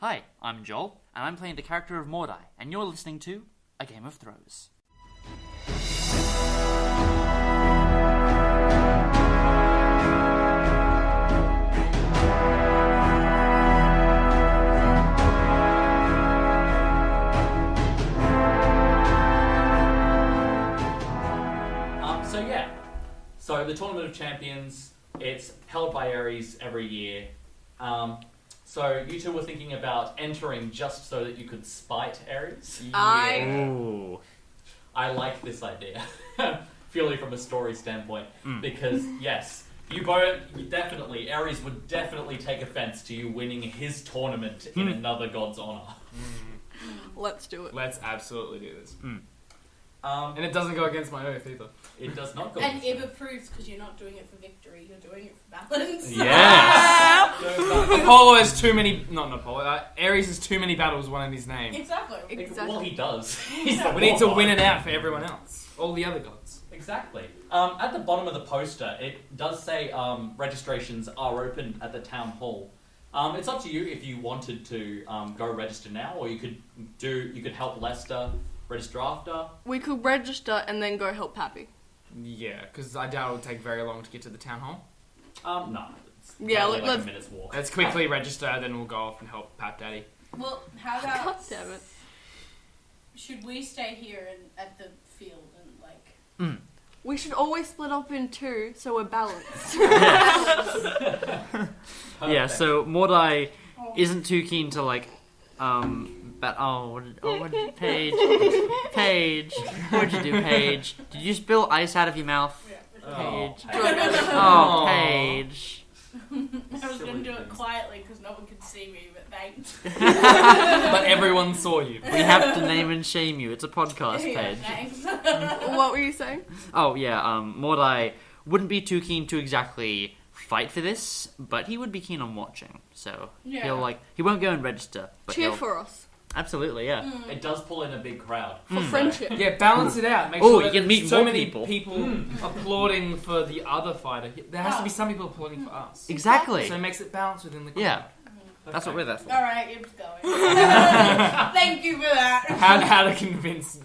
Hi, I'm Joel, and I'm playing the character of Mordai, and you're listening to A Game of Throws. So the Tournament of Champions, it's held by Ares every year. So you two were thinking about entering just so that you could spite Ares? Ooh. I like this idea, purely from a story standpoint, because yes, Ares would definitely take offense to you winning his tournament in another god's honor. Let's do it. Let's absolutely do this. And it doesn't go against my oath either. It does not go. And Ib approves because you're not doing it for victory, you're doing it for balance. Yes! Apollo has too many... Not Apollo. Ares has too many battles won in his name. Exactly. Well, he does. We need to win it out for everyone else. All the other gods. Exactly. At the bottom of the poster, it does say registrations are open at the town hall. It's up to you if you wanted to go register now, or you could help Lester register after. We could register and then go help Pappy. Yeah, because I doubt it would take very long to get to the town hall. No. Yeah, like a minute's walk. Let's quickly register, then we'll go off and help Pat Daddy. Well, how about... God damn it. Should we stay here at the field and, We should always split up in two so we're balanced. Yeah, so Mordai isn't too keen to, what did Paige? Paige, what'd you do, Paige? Did you spill ice out of your mouth? Paige. Oh, Paige. I was going to do it quietly because no one could see me, but thanks. But everyone saw you. We have to name and shame you. It's a podcast, Paige. Yeah, thanks. What were you saying? Oh, yeah, Mordai wouldn't be too keen to exactly fight for this, but he would be keen on watching. So he won't go and register. But Cheer for us. Absolutely, yeah. It does pull in a big crowd. For friendship. Yeah, balance it out. Make Oh, sure you can meet so more many people. applauding for the other fighter. There has to be some people applauding for us. Exactly. So it makes it balance within the crowd. Yeah. That's what we're there for. Alright, Ib's going. Thank you for that. How to convince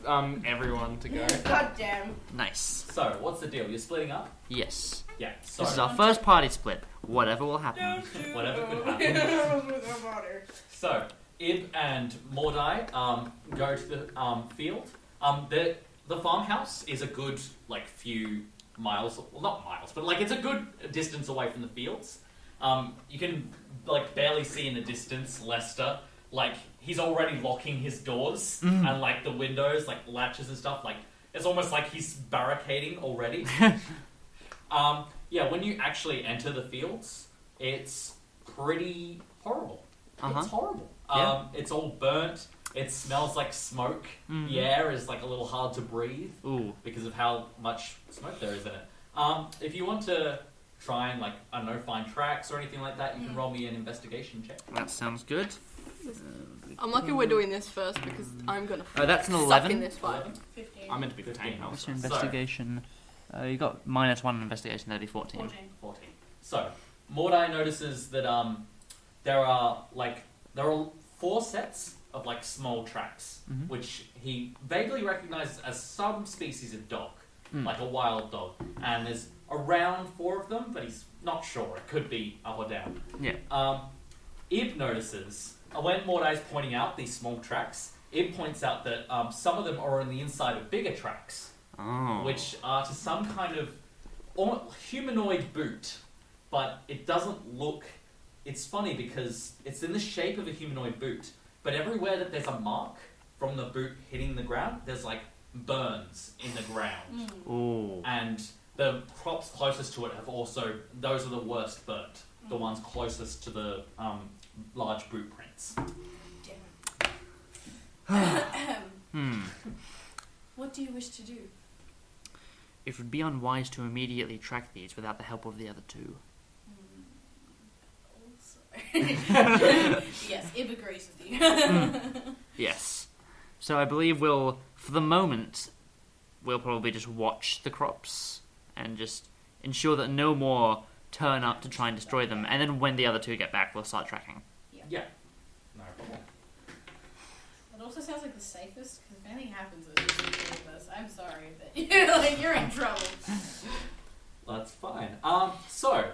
everyone to go. God damn. Nice. So, what's the deal? You're splitting up? Yes. Yeah. So, This is our first party split. Whatever will happen. whatever could happen. So, Ib and Mordai go to the field. The farmhouse is a good few miles, well not miles, but it's a good distance away from the fields. You can barely see in the distance Lester. He's already locking his doors and the windows, latches and stuff. It's almost like he's barricading already. When you actually enter the fields, it's pretty horrible. It's horrible. Yeah. It's all burnt. It smells like smoke. The air is a little hard to breathe. Ooh. Because of how much smoke there is in it. If you want to try and find tracks or anything like that, you can roll me an investigation check. That sounds good. I'm lucky we're doing this first because I'm gonna that's an suck 11. in this fight. 15. I'm meant to be the tank What's house. your investigation? You got -1 in investigation, that'd be 14. 14. So, Mordai notices that there are 4 sets of small tracks, which he vaguely recognizes as some species of dog, like a wild dog. And there's around 4 of them, but he's not sure. It could be up or down. Yeah. Ib notices, when Mordai's pointing out these small tracks, Ib points out that some of them are on the inside of bigger tracks, which are to some kind of humanoid boot, but it doesn't look... It's funny because it's in the shape of a humanoid boot, but everywhere that there's a mark from the boot hitting the ground, there's burns in the ground. Ooh. And the crops closest to it have also... Those are the worst burnt. The ones closest to the large boot prints. What do you wish to do? It would be unwise to immediately track these without the help of the other two. Yes, Ib agrees with you. Yes. So I believe for the moment, we'll probably just watch the crops and just ensure that no more turn up to try and destroy them. And then when the other two get back, we'll start tracking. Yeah. No problem. safest? Because if anything happens to us, I'm sorry, but you're in trouble. That's fine. So,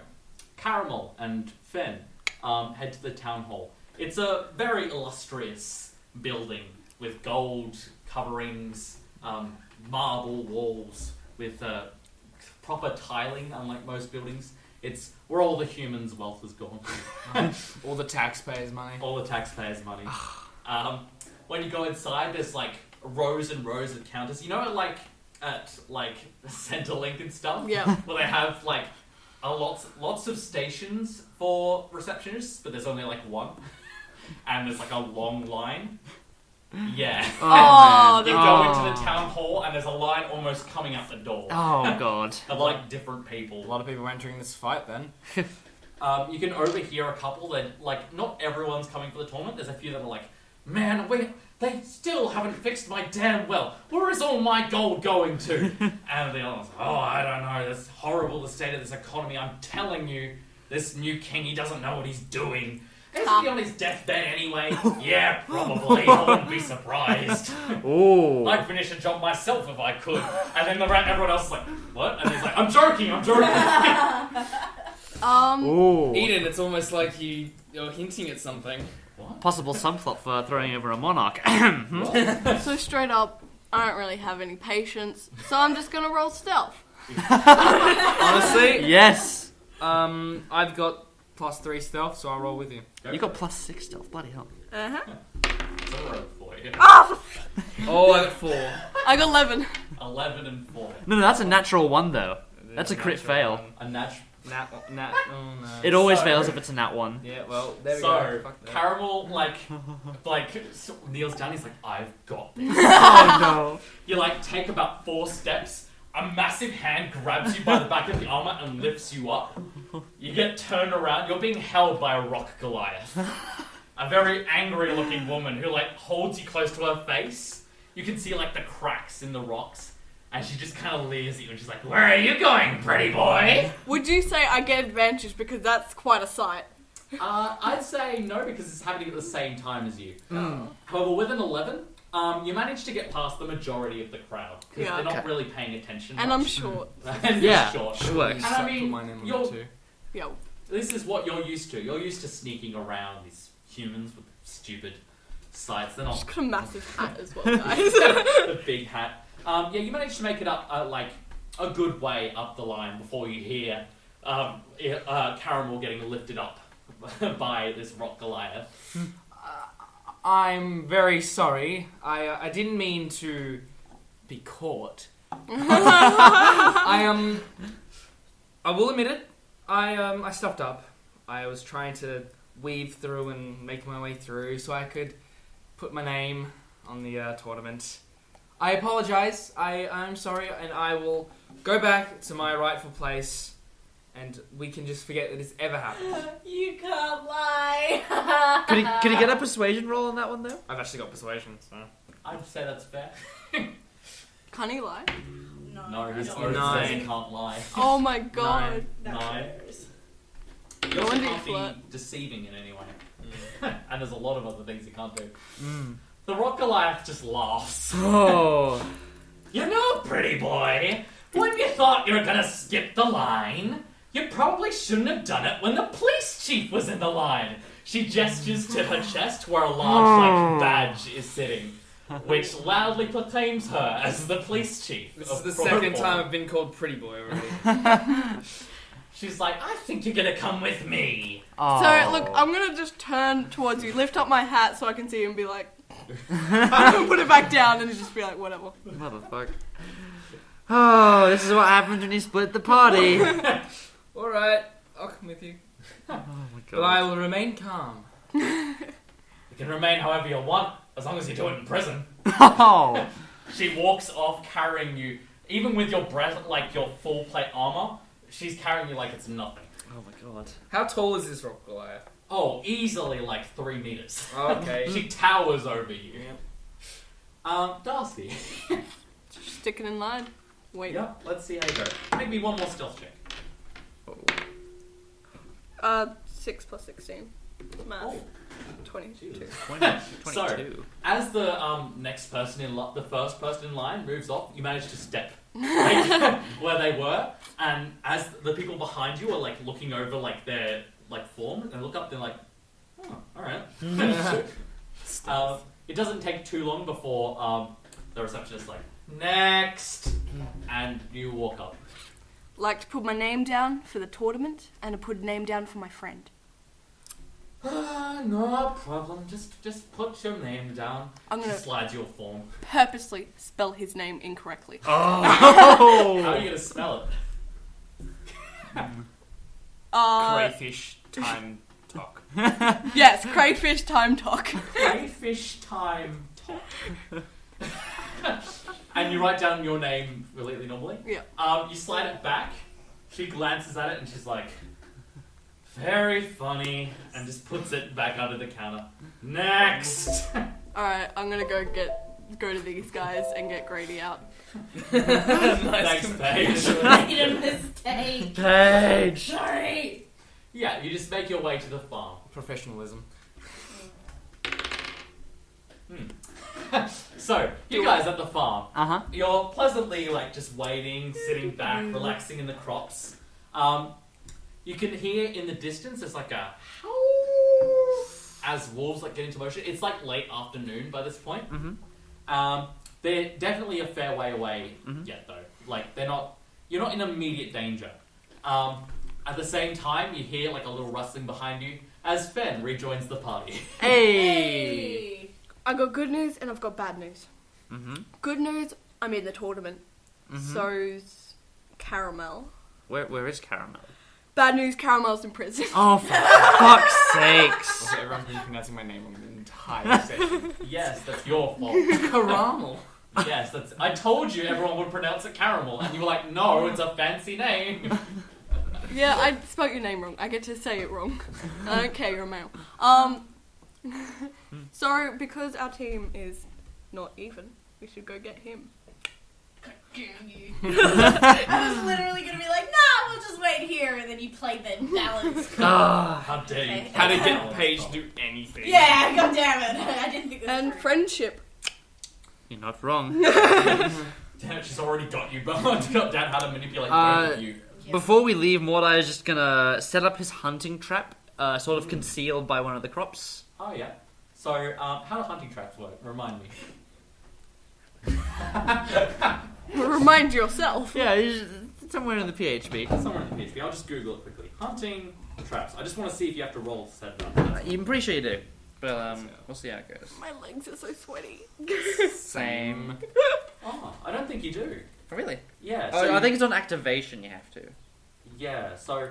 Karamel and Fen head to the town hall. It's a very illustrious building with gold coverings, marble walls with proper tiling, unlike most buildings. It's where all the humans' wealth has gone. All the taxpayers' money. All the taxpayers' money. When you go inside, there's like rows and rows of counters. You know, like at like Centrelink and stuff. Yeah. Where they have like lots of stations for receptionists, but there's only like one, and there's like a long line. Yeah. Oh, You go into the town hall, and there's a line almost coming out the door. Oh god. Of like different people. A lot of people entering this fight then. You can overhear a couple that, like, not everyone's coming for the tournament. There's a few that are like, man, they still haven't fixed my damn well. Where is all my gold going to? And the other one's like, oh, I don't know. It's horrible, the state of this economy. I'm telling you, this new king, he doesn't know what he's doing. Isn't he on his deathbed anyway? Yeah, probably. I wouldn't be surprised. Ooh. I'd finish a job myself if I could. And then everyone else is like, what? And he's like, I'm joking. Ooh. Eden, it's almost like you're hinting at something. What? Possible subplot for throwing over a monarch. So straight up, I don't really have any patience, so I'm just gonna roll stealth. Honestly, Yes. I've got +3 stealth, so I'll roll with you. You got +6 stealth. Bloody hell. Uh-huh. It's a roll for you. Oh, I got 4. I got 11. 11 and 4. No, that's a natural 1 though. That's a crit fail. A natural. Nat. Oh no. It always fails if it's a nat 1. Yeah, well, there we So, go. Fuck that. Karamel, kneels down, he's like, I've got this. Oh no. You, take about 4 steps, a massive hand grabs you by the back of the armor and lifts you up. You get turned around, you're being held by a rock Goliath. A very angry-looking woman who, holds you close to her face. You can see, the cracks in the rocks. And she just kind of leers at you and she's like, where are you going, pretty boy? Would you say I get advantage because that's quite a sight? I'd say no, because it's happening at the same time as you. However, with an 11, you manage to get past the majority of the crowd. Because they're not really paying attention And much. I'm short. And Yeah, you're short. it works. And I mean, Put my name on you're- it too. Yo. This is what you're used to. You're used to sneaking around these humans with stupid sights. They're not Just got a massive hat as well, guys. the big hat. You manage to make it up, a good way up the line before you hear Karamel getting lifted up by this rock Goliath. I'm very sorry. I didn't mean to be caught. I will admit it. I stuffed up. I was trying to weave through and make my way through so I could put my name on the tournament. I apologize. I'm sorry, and I will go back to my rightful place, and we can just forget that it's ever happened. You can't lie. Could he get a persuasion roll on that one though? I've actually got persuasion, so. I'd say that's fair. Can he lie? No, his no. oath says he 9. can't lie. Oh my god. That 9. matters. You also wonder you can't be flirt. deceiving in any way. And there's a lot of other things you can't do. Mm. The rock Goliath just laughs. Oh. You know, pretty boy, when you thought you were gonna skip the line, you probably shouldn't have done it when the police chief was in the line. She gestures to her chest where a large, badge is sitting, which loudly proclaims her as the police chief. This is of the Proform. second time I've been called pretty boy already. She's like, I think you're gonna come with me. Oh. So, look, I'm gonna just turn towards you, lift up my hat so I can see you and be like... put it back down and just be like, whatever. Motherfucker. Oh, this is what happens when you split the party. Alright, I'll come with you. Oh my But I god. will remain calm. You can remain however you want, as long as you do it in prison. Oh. She walks off carrying you, even with your your full plate armor, she's carrying you like it's nothing. Oh my god. How tall is this rock Goliath? Oh, easily 3 meters. Okay. She towers over you. Darcy. Just sticking in line. Wait. Yep, let's see how you go. Make me one more stealth check. 6 plus 16. Math. Oh, 22. Jesus. 22. So, as the next person the first person in line moves off, you manage to step like, where they were, and as the people behind you are like looking over like their like form, and look up, they're like, oh, all right. It doesn't take too long before the receptionist's like, next, and you walk up. Like to put my name down for the tournament and to put a name down for my friend. No problem. Just put your name down. I'm gonna She slides your form. purposely spell his name incorrectly. How are you gonna spell it? Crayfish time talk. Yes, crayfish time talk. Crayfish time talk. And you write down your name completely normally. Yeah. You slide it back. She glances at it and she's like, very funny, and just puts it back under the counter. Next. Alright, I'm gonna go to these guys and get Grady out. Thanks, Paige. Made a mistake. Paige! Sorry. Yeah, you just make your way to the farm. Professionalism. So, you guys at the farm, Uh-huh. you're pleasantly like just waiting, sitting back, relaxing in the crops. You can hear in the distance there's like a howl as wolves like get into motion. It's like late afternoon by this point. Mm-hmm. They're definitely a fair way away yet though. Like you're not in immediate danger. At the same time, you hear like a little rustling behind you as Fen rejoins the party. Hey! I got good news and I've got bad news. Mm-hmm. Good news, I'm in the tournament. Mm-hmm. So's Karamel. Where is Karamel? Bad news, Caramel's in prison. Oh, for fuck's sakes! Also, everyone's been pronouncing my name wrong the entire session. Yes, that's your fault. Karamel. Yes, I told you everyone would pronounce it caramel, and you were like, no, it's a fancy name. Yeah, I spoke your name wrong. I get to say it wrong. I don't care, you're a male. So, because our team is not even, we should go get him. Damn you. I was literally gonna be like, nah, we'll just wait here, and then you played that balance. How dare you? How to get Paige to do anything. Yeah, god damn it. I didn't think this And through. friendship. You're not wrong. Damn it, she's already got you, but got down how to manipulate both of you. Yes. Before we leave, Mordai is just gonna set up his hunting trap, sort of concealed by one of the crops. Oh, yeah. So, how do hunting traps work? Remind me. Remind yourself. Yeah, it's somewhere in the PHP. Somewhere in the PHP. I'll just Google it quickly. Hunting traps. I just want to see if you have to roll to set it up. I'm pretty sure you do. But we'll see how it goes. My legs are so sweaty. Same. Oh, I don't think you do. Oh, really? Yeah. Oh, So I think it's on activation you have to. Yeah, so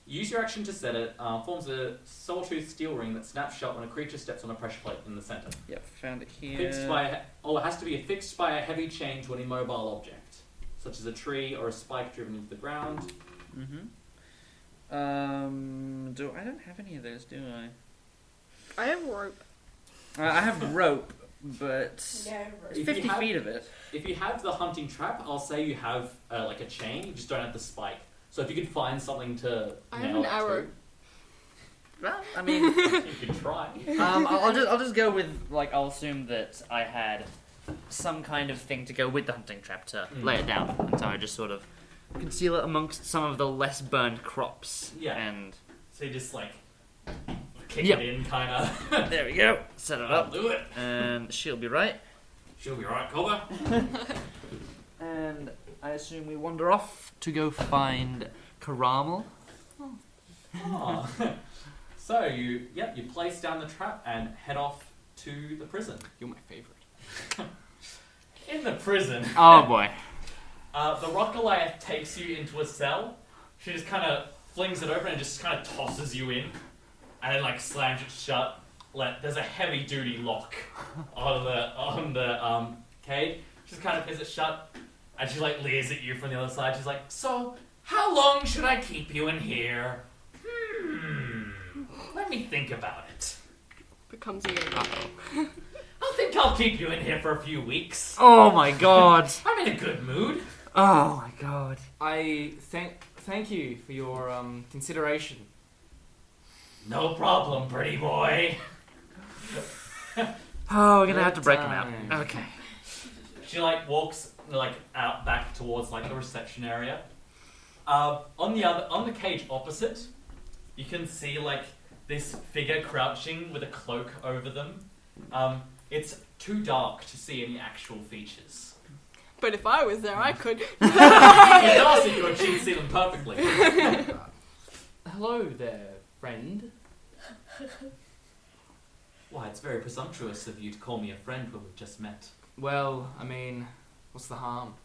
use your action to set it. Forms a sawtooth steel ring that snaps shut when a creature steps on a pressure plate in the center. Yep, found it here. Fixed by it has to be affixed by a heavy chain to an immobile object, such as a tree or a spike driven into the ground. Mm-hmm. I don't have any of those, do I? I have rope. I have rope, but Yeah, it's If 50 you have- feet of it. If you have the hunting trap, I'll say you have like a chain. You just don't have the spike. So if you could find something to I have nail an it arrow. Well, I mean, to, you could try. I'll just go with I'll assume that I had some kind of thing to go with the hunting trap to lay it down, and so I just sort of conceal it amongst some of the less burned crops. Yeah. And So you just like kick Yep. it in, kind of. there we go. Set it I'll up, do it. and she'll be right. She'll be right, Cobra. And I assume we wander off to go find Karamel. Oh. So you place down the trap and head off to the prison. You're my favourite. In the prison, Oh boy. the rock Goliath takes you into a cell. She just kind of flings it open and just kind of tosses you in, and then like slams it shut. There's a heavy duty lock on the cage. She just kind of pins it shut, and she like leers at you from the other side. She's like, "So, how long should I keep you in here? Let me think about it. Becomes a yo-yo. I think I'll keep you in here for a few weeks. Oh my god. I'm in a good mood." Oh my god. I thank you for your consideration. No problem, pretty boy. Oh, we're gonna have to Good break them out. times. Okay. She like walks like out back towards like the reception area. On the cage opposite, you can see like this figure crouching with a cloak over them. It's too dark to see any actual features. But if I was there, I could. If Darcy could, she'd see them perfectly. Hello there, friend. Why, it's very presumptuous of you to call me a friend when we've just met. Well, I mean, what's the harm?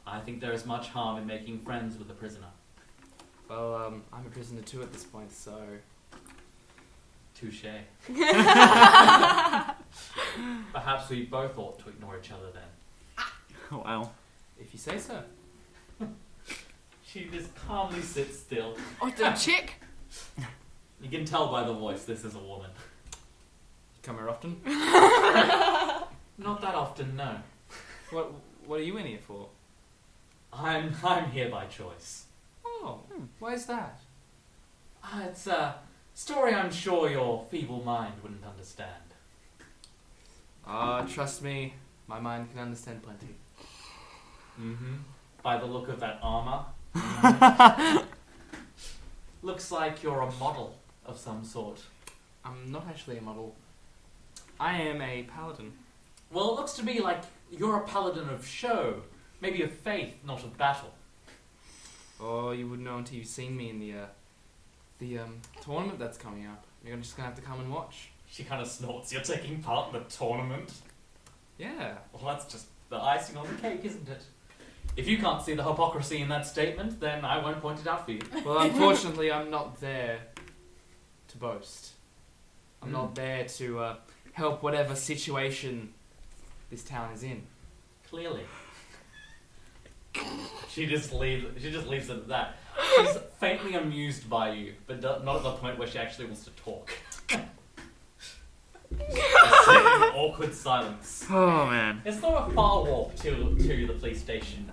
I think there is much harm in making friends with a prisoner. Well, I'm a prisoner too at this point, so... Touche. Perhaps we both ought to ignore each other then. Wow. If you say so. She just calmly sits still. Oh, the chick? You can tell by the voice this is a woman. Come here often? Not that often, no. What are you in here for? I'm here by choice. Oh, why is that? It's a story I'm sure your feeble mind wouldn't understand. Trust me, my mind can understand plenty. Mm-hmm. By the look of that armor. Looks like you're a model of some sort. I'm not actually a model. I am a paladin. Well, it looks to me like you're a paladin of show. Maybe of faith, not of battle. Oh, you wouldn't know until you've seen me in the tournament that's coming up. You're just gonna have to come and watch. She kind of snorts. You're taking part in the tournament? Yeah. Well, that's just the icing on the cake, isn't it? If you can't see the hypocrisy in that statement, then I won't point it out for you. Well, unfortunately, I'm not there to boast. I'm not there to help whatever situation this town is in. Clearly. She just leaves it at that. She's faintly amused by you, but not at the point where she actually wants to talk. Just sitting in awkward silence. Oh man. It's not a far walk to the police station.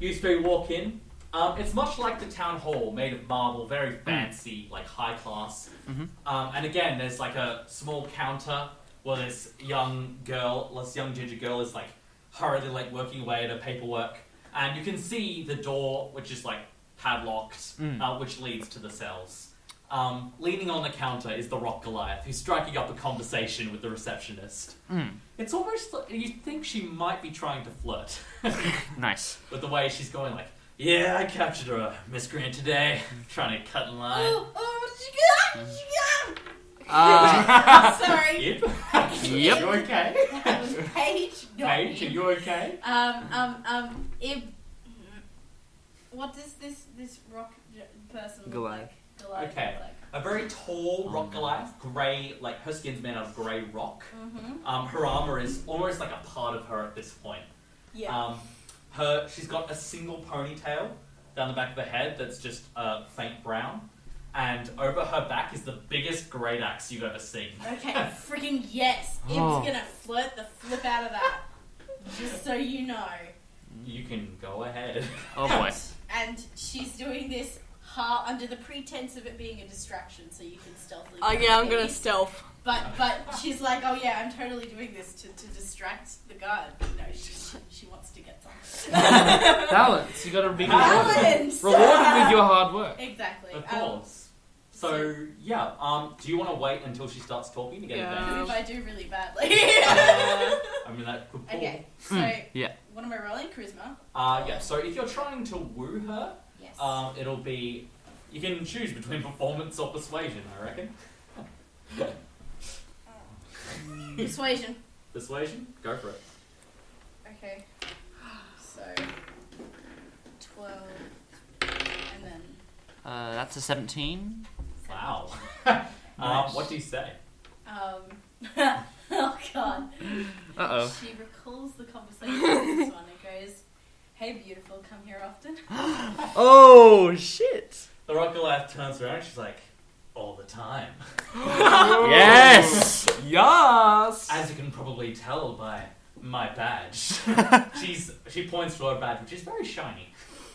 You three walk in. It's much like the town hall, made of marble, very fancy, like high class. Mm-hmm. And again, there's like a small counter where this young ginger girl is like hurriedly like working away at her paperwork. And you can see the door, which is like padlocked, which leads to the cells. Leaning on the counter is the Rock Goliath, who's striking up a conversation with the receptionist. It's almost like you think she might be trying to flirt. Nice. With the way she's going like, yeah, I captured a miscreant today. Trying to cut in line. What did you get? Sorry. Yep. Yep. You okay? That was Paige. not Paige, are me. you okay? What does this rock person look Goliath. like? Goliath Okay. look like? A very tall rock Goliath, grey, like her skin's made out of grey rock. Mm-hmm. Her armor is almost like a part of her at this point. Yeah. She's got a single ponytail down the back of her head that's just faint brown, and over her back is the biggest great axe you've ever seen. Okay, freaking yes. Ib's gonna flirt the flip out of that. Just so you know. You can go ahead. Oh boy. And she's doing this under the pretense of it being a distraction, so you can stealthily. Yeah, I'm gonna stealth. But she's like, oh yeah, I'm totally doing this to distract the guard. No, she wants to get something. Balance. You gotta be Balance! rewarded with your hard work. Exactly. Of course. So yeah, do you want to wait until she starts talking to get Yeah. advantage? If I do really badly. I mean that could pull. Okay, so Yeah. what am I rolling? Charisma? Yeah. So if you're trying to woo her, Yes. it'll be. You can choose between performance or persuasion, I reckon. Persuasion. Persuasion? Go for it. Okay. So 12, and then That's a 17. Wow. Nice. What do you say? oh god. Uh-oh. She recalls the conversation with this one and goes, "Hey, beautiful, come here often." Oh shit. The Rock Goliath turns around and she's like, all the time. Yes. Yes. As you can probably tell by my badge. She points to her badge, which is very shiny.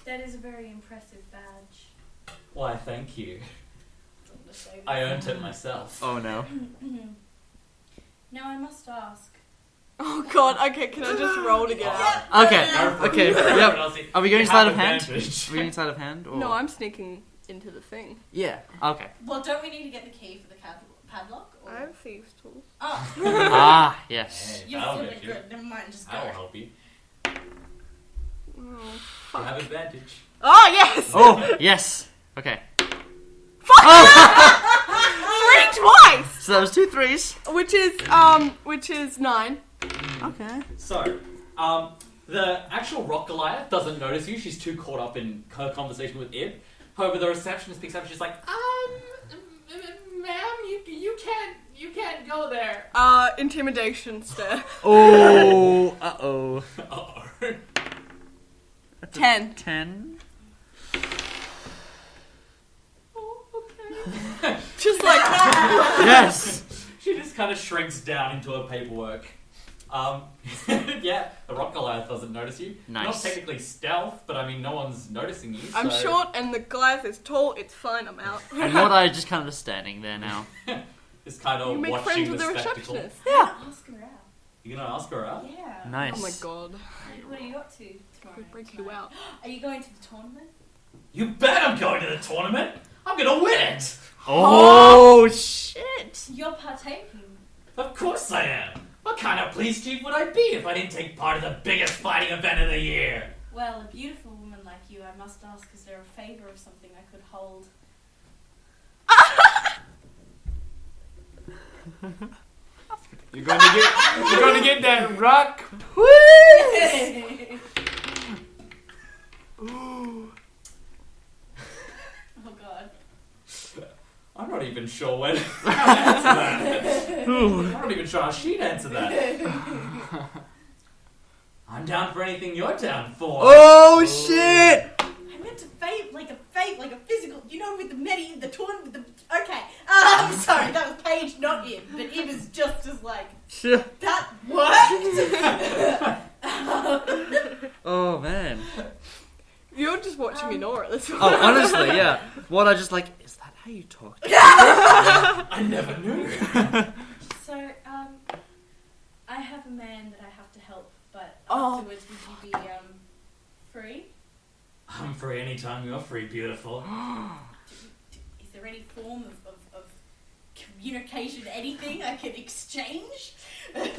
That is a very impressive badge. Why, thank you. just say this. I earned it myself. Oh no. Now I must ask. Oh god, okay, can I just roll to get out? Okay. Go for it. Okay. Go for it, Yep. Ozzy. Are we going You sleight have of hand? advantage. Are we going sleight of hand? Or... No, I'm sneaking into the thing. Yeah. Okay. Well, don't we need to get the key for the padlock? Or... I have thieves' tools. Oh, Ah, yes. Hey, you're that'll feeling get you. good. Never mind, just go. I'll help you. Oh, You fuck. have advantage. Oh, yes! Oh, yes. Okay. Fuck! Oh! 3 twice! So that was 2 3s. Which is 9. Okay. So, the actual rock Goliath doesn't notice you. She's too caught up in her conversation with Ib. However, the receptionist picks up and she's like, Ma'am, you can't go there. Intimidation stare. Oh. Uh-oh. uh-oh. 10. 10. Just like, Yes. She just kind of shrinks down into her paperwork. Yeah, the rock Goliath doesn't notice you. Nice. Not technically stealth, but I mean, no one's noticing you. I'm so- short and the Goliath is tall, it's fine, I'm out. And Mordai is just kind of standing there now. Just kind of You make watching friends the with the spectacle. receptionist. Yeah. Ask her out. You're gonna ask her out? Yeah. Nice. Oh my god. What are you up to tomorrow? Could break you tonight? out. Are you going to the tournament? You bet I'm going to the tournament! I'm gonna win it! Oh, shit. You're partaking. Of course I am! What kind of police chief would I be if I didn't take part in the biggest fighting event of the year? Well, a beautiful woman like you, I must ask, is there a favour of something I could hold? You're going to get that rock. Oh god. I'm not even sure when I'll answer that. I'm not even sure how she'd answer that. I'm down for anything you're down for. Oh, shit. I meant to like a physical, you know, with the the tournament, with the, okay. Sorry, that was Paige, not Ib, but Ib is just as like, that worked? Oh, man. You're just watching me Nora at this point. Oh, honestly, yeah. What I just like, is that how you talk? I never knew. So, I have a man that I have to help, but Oh. afterwards would you be, free? I'm free anytime you're free, beautiful. Is there any form of communication, anything I can exchange? Pick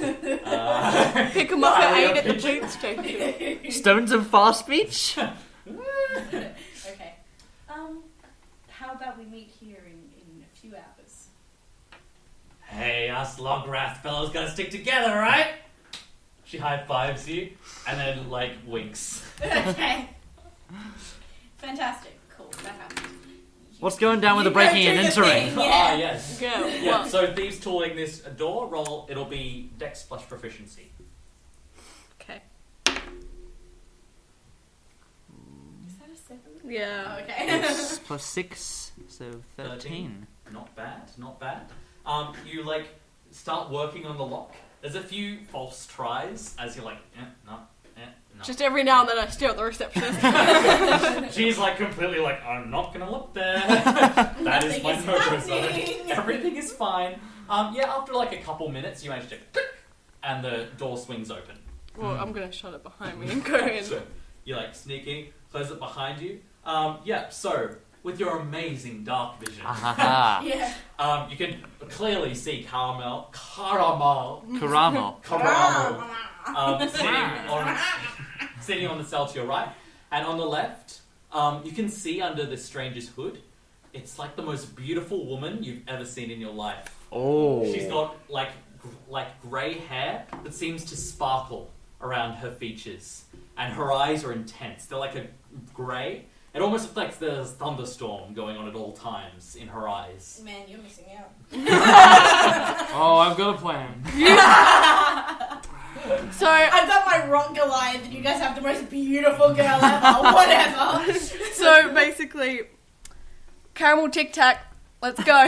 them up at 8 at the police station. Stones of fast speech? Okay. How about we meet here in a few hours? Hey, us Lograth fellows gotta stick together, right? She high-fives you, and then, like, winks. Okay. Fantastic. Cool. That happens. What's going down with the You breaking go and do the entering? thing, Ah, Yeah. yes. Go. Yeah, Well, so thieves tooling this door, roll, it'll be Dex plus proficiency. okay. Is that a 7? Yeah. Oh, okay. Yes, plus 6, so 13. Not bad, not bad. You, like, start working on the lock. There's a few false tries as you're like, no. Just every now and then I stare at the receptionist. She's like completely like, I'm not gonna look there. That is Nothing my is no-go zone. happening. Everything is fine. Yeah, after like a couple minutes, you manage to click, and the door swings open. Well, I'm gonna shut it behind me and go in. So you're like sneaking, close it behind you. Yeah, so with your amazing dark vision, Ahaha. Yeah. you can clearly see Karamel, Caramel. sitting on the cell to your right, and on the left, you can see under the stranger's hood. It's like the most beautiful woman you've ever seen in your life. Oh. She's got like grey hair that seems to sparkle around her features, and her eyes are intense. They're like a grey. It almost looks like there's a thunderstorm going on at all times in her eyes. Man, you're missing out. Oh, I've got a plan. So, I've got my rock Goliath, and you guys have the most beautiful girl ever. Whatever. so basically, caramel tic tac. Let's go.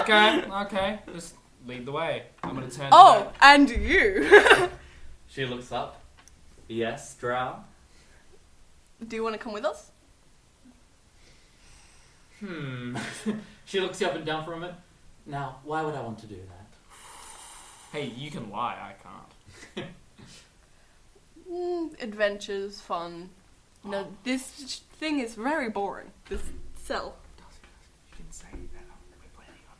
Okay. Just lead the way. I'm gonna turn. Oh, and you. She looks up. Yes, Drow. Do you want to come with us? She looks you up and down for a minute. Now, why would I want to do that? Hey, you can lie, I can't. Adventures, fun. No, this thing is very boring. This cell. You can say that we're planning on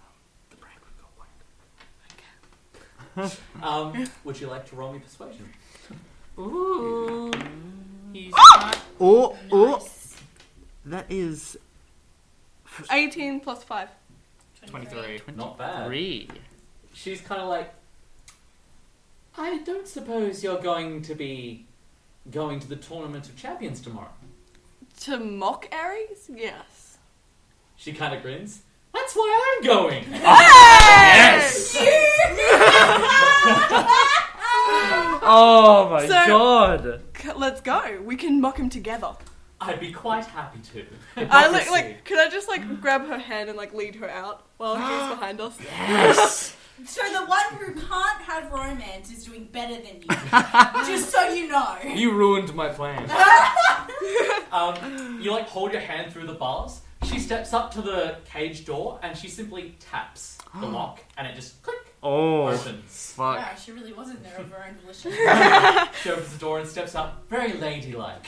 the prank would go Would you like to roll me persuasion? Ooh. He's Oh, Nice. that is 18 plus 5. 23. Not bad. 3. She's kind of like, I don't suppose you're going to be going to the Tournament of Champions tomorrow. To mock Ares? Yes. She kind of grins. That's why I'm going. Yes! Oh my So- god! Let's go. We can mock him together. I'd be quite happy to. I like. Can I just grab her hand and lead her out while he's behind us? Yes! So the one who can't have romance is doing better than you. Just so you know. You ruined my plan. You hold your hand through the bars. She steps up to the cage door and she simply taps the lock and it just click Oh, opens. fuck. Wow, she really wasn't there of her own volition. She opens the door and steps up, very ladylike.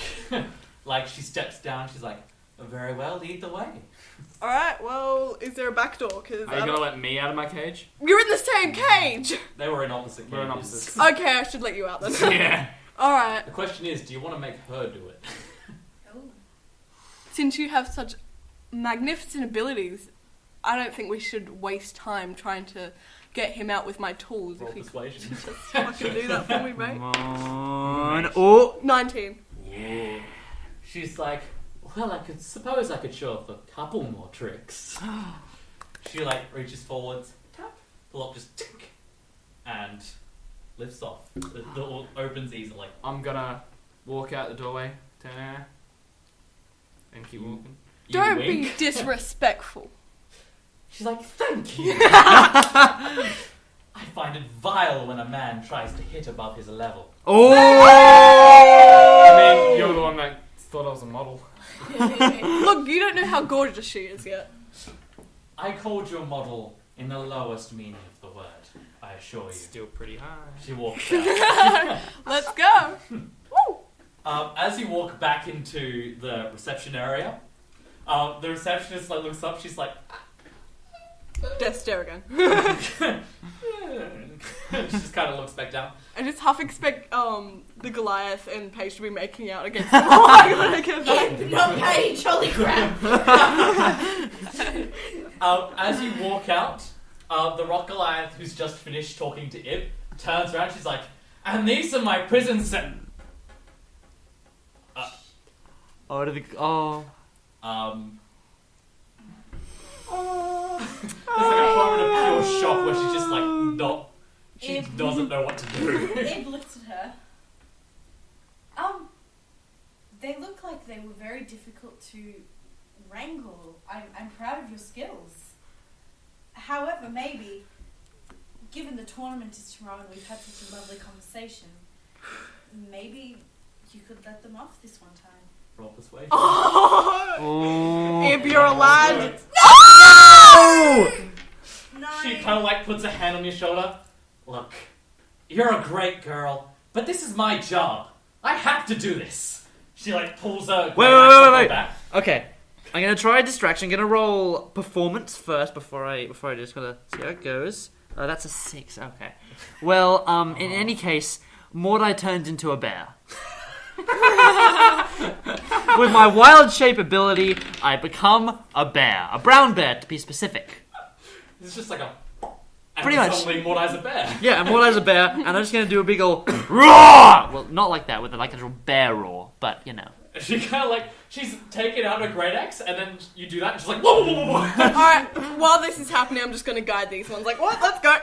She steps down. She's like, very well, lead the way. Alright, well, is there a back door? Cause Are you gonna let me out of my cage? you're in the same cage! They were in opposite cages. We're in opposites. Okay, I should let you out then. Yeah. Alright, The question is, do you want to make her do it? Oh. since you have such magnificent abilities, I don't think we should waste time trying to get him out with my tools. Roll If he persuasion. just fucking do that for me, mate. Come on. Oh! 19. She's like, well, I suppose I could show off a couple more tricks. She reaches forwards, tap, the lock just tick, and lifts off. The door opens easily. I'm gonna walk out the doorway, turn around, and keep walking. You Don't wink. be disrespectful. She's like, thank you. I find it vile when a man tries to hit above his level. Oh! I mean, you're the one that thought I was a model. Look, you don't know how gorgeous she is yet. I called you a model in the lowest meaning of the word, I assure you. Still pretty high. She walks out. Let's go. Woo! As you walk back into the reception area, the receptionist looks up, she's like, Death stare again. she just kind of looks back down. I just half expect the Goliath and Paige to be making out against the wall. When I get back. Not Paige, holy crap. As you walk out, the rock Goliath, who's just finished talking to Ib, turns around, she's like, and these are my prison set. Oh, oh. There's a moment of pure shock where she's just she doesn't know what to do. Ed looks at her. They look like they were very difficult to wrangle. I'm proud of your skills. However, maybe, given the tournament is tomorrow and we've had such a lovely conversation, maybe you could let them off this one time. Roll persuasion. Oh. If you're a lad. Oh! No. She kind of puts a hand on your shoulder. Look, you're a great girl, but this is my job. I have to do this. She pulls a Wait. back. Okay. I'm gonna try a distraction. I'm gonna roll performance first before I just gotta see how it goes. That's a 6. Okay. Well, in any case, Mordai turns into a bear. With my wild shape ability, I become a bear. A brown bear, to be specific. It's just like a... And Pretty much. suddenly Mordai's a bear. Yeah, and Mordai's a bear, and I'm just gonna do a big ol' roar! Well, not like that, with a little bear roar, but, you know. She kind of she's taken out her great axe, and then you do that, and she's like, whoa, whoa, whoa, whoa. Alright, while this is happening, I'm just gonna guide these ones. What? Let's go.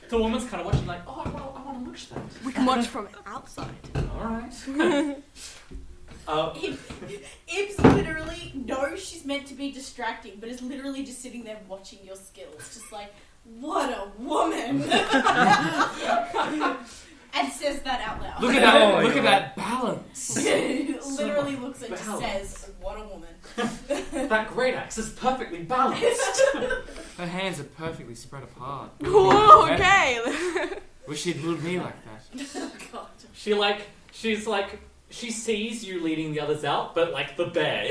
The woman's kind of watching I want to watch that. We can watch from outside. Alright. Ibs literally knows she's meant to be distracting, but is literally just sitting there watching your skills. Just what a woman! And says that out loud. Look at that! Look at that balance. Literally looks and just balance. says, what a woman. that great axe is perfectly balanced. Her hands are perfectly spread apart. Whoa, okay. Wish she'd ruled me like that. Oh, God. She sees you leading the others out, but like the bear,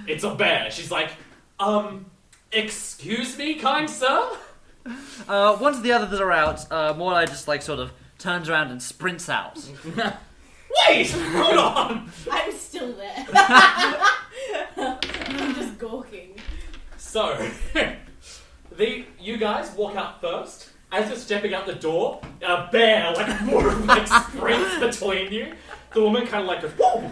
it's a bear. She's like, excuse me, kind sir? Once the others are out, Mordai just like sort of turns around and sprints out. Wait, hold on. I'm still there. I'm just gawking. So, you guys walk out first. As you're stepping out the door, a bear like sprints between you. The woman kind of like goes, whoa!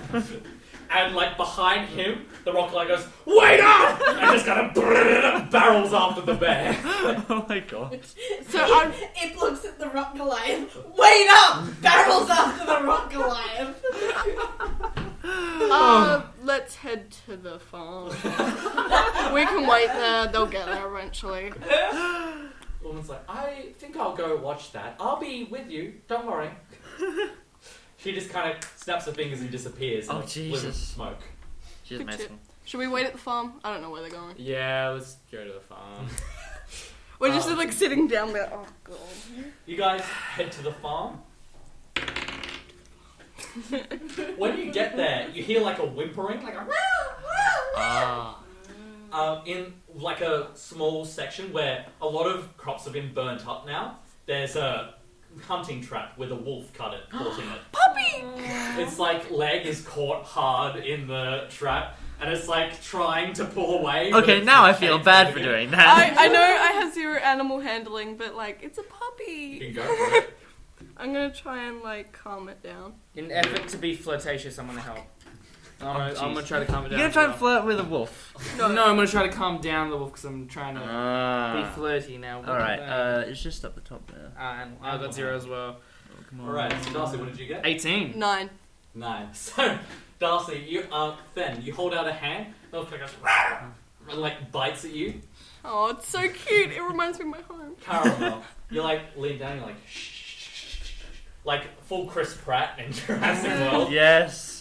And like behind him, the rock guy goes, wait up! And just kind of barrels after the bear. Oh my god. So It looks at the rock Goliath. Wait up! Barrels after the rock Goliath. let's head to the farm. We can wait there. They'll get there eventually. The woman's like, I think I'll go watch that. I'll be with you. Don't worry. She just kind of snaps her fingers and disappears. Oh, in a Jesus. plume of smoke. She's Good messing. Should we wait at the farm? I don't know where they're going. Yeah, let's go to the farm. We're just like sitting down there. Oh god. You guys head to the farm. When you get there, you hear like a whimpering, like a Ah. in like a small section where a lot of crops have been burnt up now. There's a hunting trap with a wolf caught in it. Puppy! Its like leg is caught hard in the trap, and it's like trying to pull away. but Okay, it's now I like, feel can't bad do for it. doing that. I know I have 0 animal handling, but like it's a You puppy. can go for it. I'm gonna try and like calm it down. In effort to be flirtatious, I'm gonna help. I'm jeez. gonna try to calm it down. You're gonna as try and well. flirt with a wolf. No, I'm gonna try to calm down the wolf because I'm trying to be Ah. flirty now. Alright, it's just up the top there. And I got 0 as well. Oh, come on. Alright, so Darcy, what did you get? 18. 9. 9. So, Darcy, Fen, you hold out a hand, the wolf goes, and like bites at you. Oh, it's so cute. It reminds me of my home. Karamel, you like lean down, you're like, shh. Like full Chris Pratt in Jurassic World. Yes.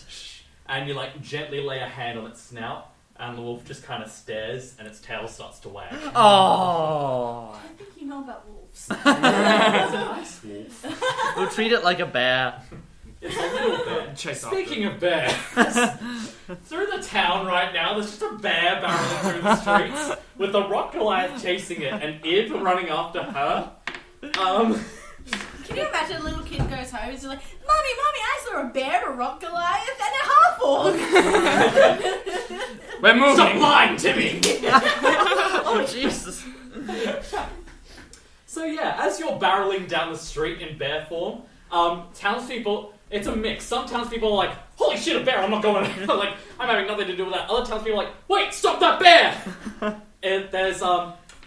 And you like gently lay a hand on its snout, and the wolf just kind of stares, and its tail starts to wag. Oh. I think you know about wolves. It's a nice wolf. We'll treat it like a bear. It's a little bear. Chase Speaking of bears, through the town right now, there's just a bear barreling through the streets with the rock Goliath chasing it, and Ib running after her. Can you imagine a little kid goes home and is like, Mommy, I saw a bear, a rock Goliath, and a half-orc. We're moving. Stop lying to me! Oh, Jesus. So yeah, as you're barreling down the street in bear form, townspeople, it's a mix. Some townspeople are like, holy shit, a bear, I'm not going like, I'm having nothing to do with that. Other townspeople are like, wait, stop that bear! And there's,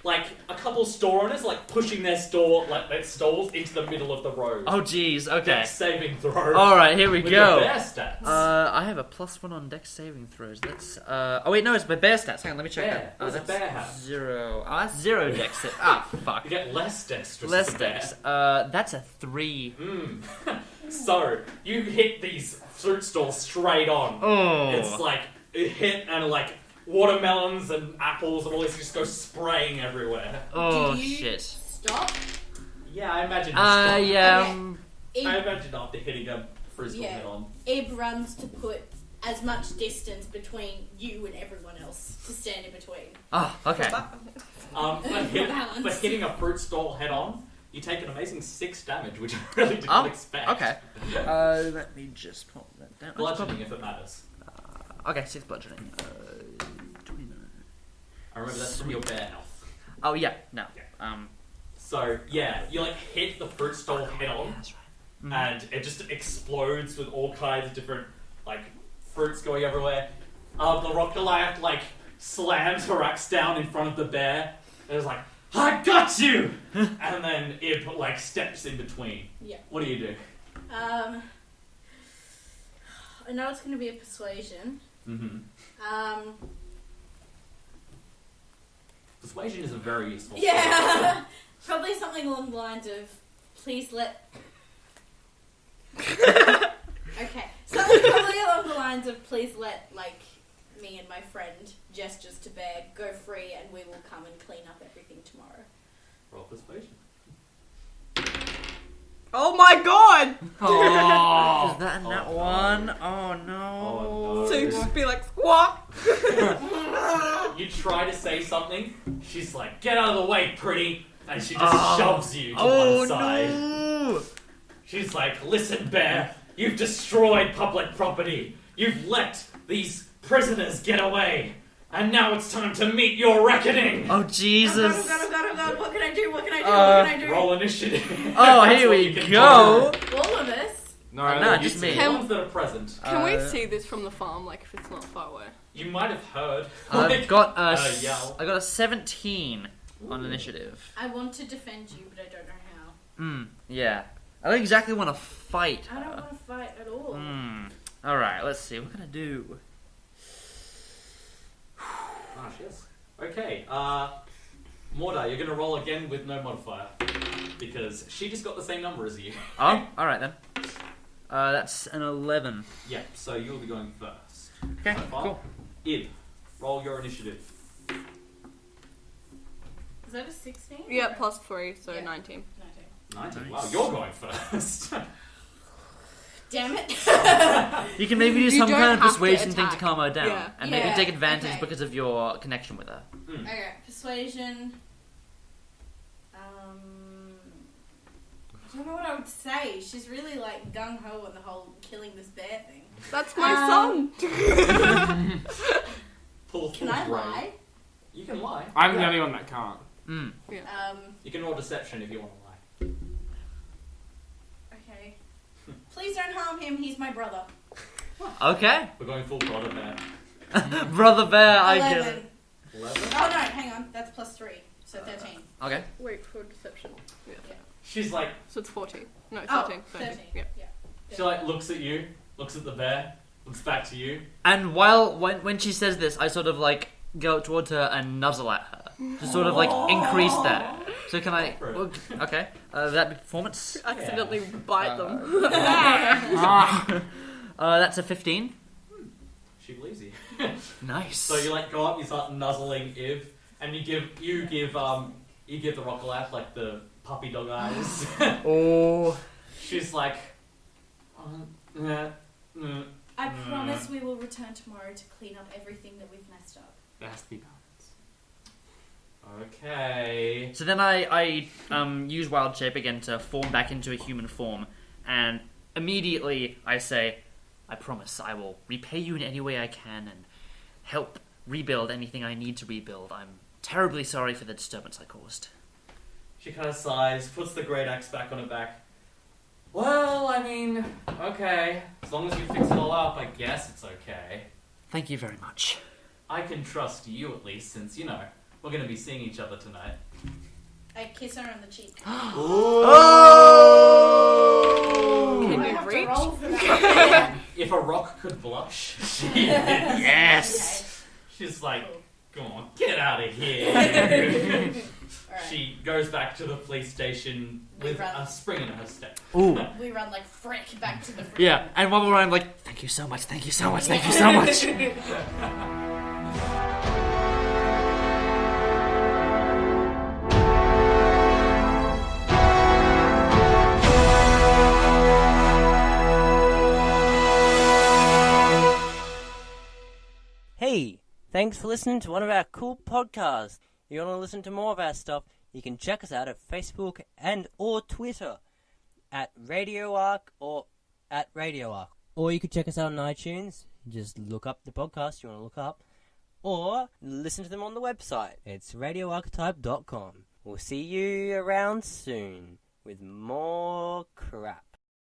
like, a couple store owners, like, pushing their stalls into the middle of the road. Oh, jeez. Okay. Dex saving throw. Alright, here we with go. your bear stats. I have a +1 on dex saving throws. That's, oh wait, no, it's my bear stats. Hang on, let me check Bear. that. Oh, What's a that's bear have? 0. Oh, that's 0 dex. Fuck. You get less dexterous. Less as a bear. dex. That's a 3. So, you hit these fruit stalls straight on. Oh. It's like, it hit and like, watermelons and apples and all this just go spraying everywhere. Oh, Did you shit. stop? Yeah, I imagine. Yeah. I imagine after hitting a frisbee Yeah. head on. Ib runs to put as much distance between you and everyone else to stand in between. Oh, okay. For hitting a fruit stall head on, you take an amazing 6 damage, which I really did not expect. Okay. Let me just pop that down. Bludgeoning if it matters. Okay, 6 bludgeoning. 29. I remember that's from your bear health. Oh, yeah. No. Yeah. So, yeah, you like hit the fruit stall head on, That's right. and it just explodes with all kinds of different, like, fruits going everywhere. The rock Goliath, like, slams her axe down in front of the bear, and is like, I got you! And then Ib, like, steps in between. Yeah. What do you do? I know it's going to be a persuasion. Mm-hmm. Persuasion is a very useful Yeah. Probably something along the lines of, please let... Okay. Something probably along the lines of, please let, like, me and my friend gestures to Bear, go free and we will come and clean up everything tomorrow. Roll persuasion. Oh my god! Oh. Is that in that one? Oh no. Oh, no. So you just be like, squawk! You try to say something, she's like, get out of the way, pretty, and she just shoves you to one side. No. She's like, listen, Bear, you've destroyed public property. You've let these prisoners get away. And now it's time to meet your reckoning. Oh Jesus. Oh god, what can I do? What can I do? Roll initiative. Oh, That's here what we you can go. do. All of us? No, You just two, me. the ones that are present. Can we see this from the farm, like if it's not far away? You might have heard. I've got a yell. I got a 17 on initiative. I want to defend you, but I don't know how. Yeah. I don't exactly want to fight I don't her. want to fight at all. Alright, let's see. What can I do? Ah, yes. Okay, Mordai, you're gonna roll again with no modifier. Because she just got the same number as you. Oh, alright then. That's an 11. Yeah, so you'll be going first. Okay, So far. cool. Ib, roll your initiative. Is that a 16? Yeah, plus 3, so Yeah. 19. 19. Nice. Wow, you're going first. Damn it. You can maybe do You some don't kind of have to persuasion thing to attack. calm her down. Yeah. And maybe Yeah, take advantage okay. because of your connection with her. Okay, persuasion. I don't know what I would say. She's really like gung ho on the whole killing this bear thing. That's my son! Pull Can full I brain. lie? You can lie. I'm the Yeah. only one that can't. You can roll deception if you want to lie. Okay. Please don't harm him. He's my brother. Okay. We're going full brother bear. Brother Bear, I get 11. it. 11. Oh no, hang on. That's plus 3, so 13. Okay. Wait for deception. Yeah. She's like, So it's 14. No, 13. Oh, 13. 13. Yeah. she like looks at you, looks at the bear, looks back to you. And when she says this, I sort of like go towards her and nuzzle at her to sort of like increase that. So can I? Right. well, okay. That be performance. Accidentally bite them. That's a 15. She believes you. Nice. So you like go up, you start nuzzling Ib, and you give the Rockalap like the puppy dog eyes. Oh. She's like, I promise we will return tomorrow to clean up everything that we've messed up. There has to be balance. okay. So then I use wild shape again to form back into a human form, and immediately I say, I promise I will repay you in any way I can and help rebuild anything I need to rebuild. I'm terribly sorry for the disturbance I caused. She kind of sighs, puts the great axe back on her back. Well, I mean, okay. As long as you fix it all up, I guess it's okay. Thank you very much. I can trust you at least, since, you know, we're going to be seeing each other tonight. I kiss her on the cheek. Oh! Can I you have to reach? roll for that. If a rock could blush, she is. Yes! She's like, come on, get out of here. Alright. She goes back to the police station with Run. a spring in her step. Ooh. We run like frick back to the front. Yeah, and while we're around, I'm like, thank you so much, thank you so much, thank you so much. Hey, thanks for listening to one of our cool podcasts. If you want to listen to more of our stuff, you can check us out at Facebook and or Twitter at Radio Arc or at Radio Arc. Or you could check us out on iTunes. Just look up the podcast you want to look up. Or listen to them on the website. It's radioarchetype.com. We'll see you around soon with more crap.